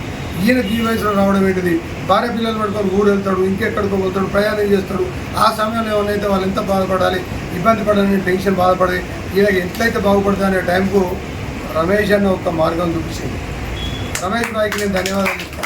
ఈయనకి ఈ వయసులో రావడం ఏంటిది, భార్య పిల్లలు పట్టుకొని ఊరు వెళ్తాడు, ఇంకెక్కడికో వెళ్తాడు, ప్రయాణం చేస్తాడు. ఆ సమయంలో ఏమన్నైతే వాళ్ళు ఎంత బాధపడాలి, ఇబ్బంది పడాలని టెన్షన్ బాధపడి ఈయనకి ఎట్లయితే బాగుపడుతుంది అనే టైంకు రమేష్ అన్న ఒక మార్గం చూపించింది. రమేష్ భాయ్కి నేను ధన్యవాదాలు చెప్తాను.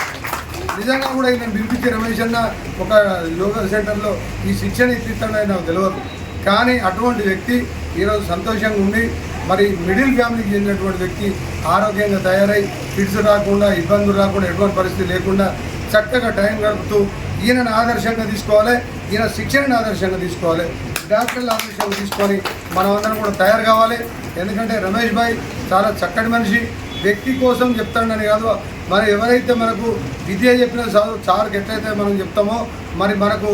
నిజంగా కూడా నేను పిలిపించి రమేష్ అన్న ఒక యోగా సెంటర్లో ఈ శిక్షణ ఇప్పిస్తాడని నాకు తెలియదు. కానీ అటువంటి వ్యక్తి ఈరోజు సంతోషంగా ఉండి మరి మిడిల్ ఫ్యామిలీకి చెందినటువంటి వ్యక్తి ఆరోగ్యంగా తయారై ఫిట్స్ రాకుండా, ఇబ్బందులు రాకుండా, ఎటువంటి పరిస్థితి లేకుండా చక్కగా టైం గడుపుతూ ఈయనను ఆదర్శంగా తీసుకోవాలి, ఈయన శిక్షణను ఆదర్శంగా తీసుకోవాలి, డాక్టర్లు ఆదర్శంగా తీసుకొని మనం అందరం కూడా తయారు కావాలి. ఎందుకంటే రమేష్ భాయ్ చాలా చక్కటి మనిషి. వ్యక్తి కోసం చెప్తాడని కాదు, మరి ఎవరైతే మనకు విద్య చెప్పిన సార్కి ఎట్లయితే మనం చెప్తామో, మరి మనకు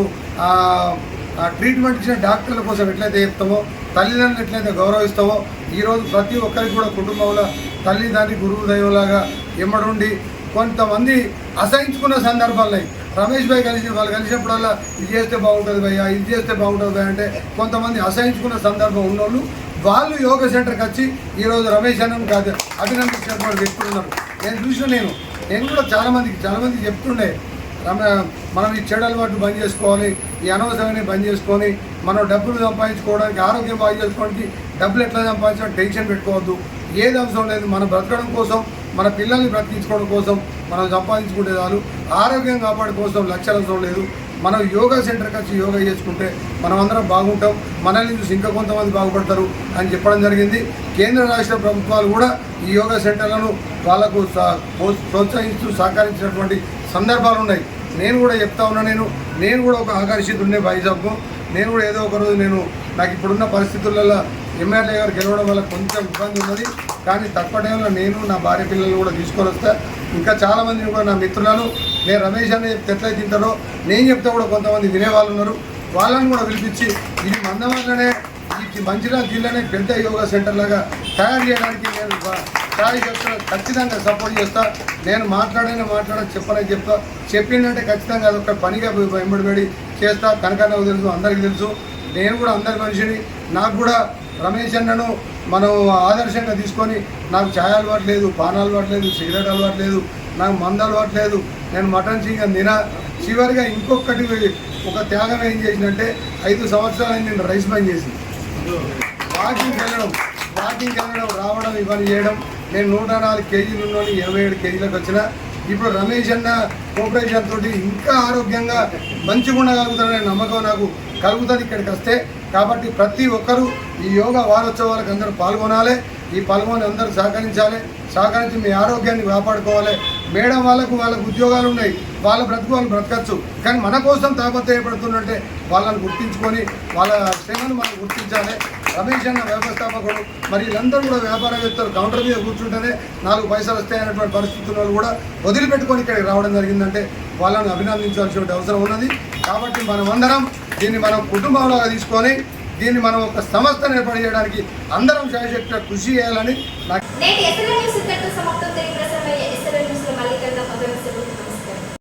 ట్రీట్మెంట్ ఇచ్చిన డాక్టర్ల కోసం ఎట్లయితే చెప్తామో, తల్లిదండ్రులు ఎట్లయితే గౌరవిస్తామో, ఈరోజు ప్రతి ఒక్కరికి కూడా కుటుంబంలో తల్లిదండ్రి గురువు దైవంలాగా ఎమ్మడుండి కొంతమంది అసహించుకున్న సందర్భాలు రమేష్ భాయ్ వాళ్ళు కలిసినప్పుడల్లా ఇది చేస్తే బాగుంటుంది భయ్యా, ఇది చేస్తే బాగుంటుంది భయ్యా అంటే కొంతమంది అసహించుకున్న సందర్భం ఉన్నోళ్ళు వాళ్ళు యోగా సెంటర్కి వచ్చి ఈరోజు రమేష్ అన్నను కాదు అభినందించినటువంటి వ్యక్తులు ఉన్నారు. నేను కూడా చాలామందికి చెప్తుండే, మనం ఈ చెడు అలవాటు బంద్ చేసుకోవాలి, ఈ అనవసరమైన బంద్ చేసుకొని మనం డబ్బులు సంపాదించుకోవడానికి, ఆరోగ్యం బాగు చేసుకోవడానికి డబ్బులు ఎట్లా సంపాదించడం టెన్షన్ పెట్టుకోవద్దు. ఏది అవసరం లేదు, మనం బ్రతకడం కోసం, మన పిల్లల్ని బ్రతికించుకోవడం కోసం మనం సంపాదించుకుంటే చాలు. ఆరోగ్యం కాపాడే కోసం లక్ష్యాలు అవసరం లేదు. మనం యోగా సెంటర్కి వచ్చి యోగా చేసుకుంటే మనం అందరం బాగుంటాం, మనల్ని చూసి ఇంకా కొంతమంది బాగుపడతారు అని చెప్పడం జరిగింది. కేంద్ర రాష్ట్ర ప్రభుత్వాలు కూడా ఈ యోగా సెంటర్లను వాళ్ళకు ప్రోత్సహిస్తూ సహకరించినటువంటి సందర్భాలు ఉన్నాయి. నేను కూడా చెప్తా ఉన్నా, నేను కూడా ఒక ఆకర్షితుడినే వైజాగ్కు. నేను కూడా ఏదో ఒకరోజు నాకు ఇప్పుడున్న పరిస్థితులలో ఎమ్మెల్యే గారు గెలవడం వల్ల కొంచెం ఇబ్బంది ఉన్నది. కానీ తక్కువ టైంలో నేను నా భార్య పిల్లలు కూడా తీసుకొని వస్తా. ఇంకా చాలామందిని కూడా నా మిత్రులను నేను రమేష్ అని చెప్తే ఎట్లయితే తింటారో నేను చెప్తే కూడా కొంతమంది వినేవాళ్ళు ఉన్నారు. వాళ్ళని కూడా పిలిపించి ఇది మందమల్లనే ఈ మంచిర్యాల జిల్లానే పెద్ద యోగా సెంటర్ లాగా తయారు చేయడానికి నేను స్థాయి చెప్తున్నా, ఖచ్చితంగా సపోర్ట్ చేస్తా. నేను చెప్పనని చెప్తా, చెప్పిందంటే ఖచ్చితంగా అదొక పనిగా వెంబడిపడి చేస్తా. కనకన్నకు తెలుసు, అందరికీ తెలుసు. నేను కూడా అందరి మనిషిని. నాకు కూడా రమేష్ అన్నను మనం ఆదర్శంగా తీసుకొని నాకు ఛాయ్ అలవాటు లేదు, పాన్ అలవాటు లేదు, సిగరెట్ అలవాటు లేదు, నాకు మందు అలవాటు లేదు, నేను మటన్ చికెన్ తినా. చివరిగా ఇంకొకటి ఒక త్యాగం ఏం చేసిందంటే 5 సంవత్సరాలు నేను రైస్ బంద్ చేసి వాకింగ్కి వెళ్ళడం రావడం ఇవన్నీ చేయడం. నేను 104 కేజీలు ఉన్నోని 27 కేజీలకు వచ్చిన. ఇప్పుడు రమేష్ అన్న కోఆపరేషన్ తోటి ఇంకా ఆరోగ్యంగా మంచిగా ఉండగలుగుతాననే నమ్మకం నాకు కలుగుతుంది ఇక్కడికి వస్తే. కాబట్టి ప్రతి ఒక్కరూ ఈ యోగా వారోత్సవాలకు అందరూ పాల్గొనాలి. ఈ పాల్గొని అందరూ సహకరించి మీ ఆరోగ్యాన్ని కాపాడుకోవాలి. మేడం వాళ్ళకు ఉద్యోగాలు ఉన్నాయి, వాళ్ళ బ్రతుకులు బ్రతకచ్చు. కానీ మన కోసం తాపత్రయపడుతున్నట్టే వాళ్ళని గుర్తించుకొని వాళ్ళ శ్రమను మనం గుర్తించాలి. రమేష్ అన్న వ్యవస్థాపకుడు, మరి వీళ్ళందరూ కూడా వ్యాపారవేత్తలు కౌంటర్ మీద కూర్చుంటేనే 4 పైసలు వస్తాయనేటువంటి పరిస్థితుల్లో కూడా వదిలిపెట్టుకొని ఇక్కడికి రావడం జరిగిందంటే వాళ్ళని అభినందించాల్సిన అవసరం ఉన్నది. కాబట్టి మనమందరం దీన్ని మనం కుటుంబంలాగా తీసుకొని దీన్ని మనం ఒక సంస్థను ఏర్పాటు చేయడానికి అందరం శాయశక్తిగా కృషి చేయాలని నాకు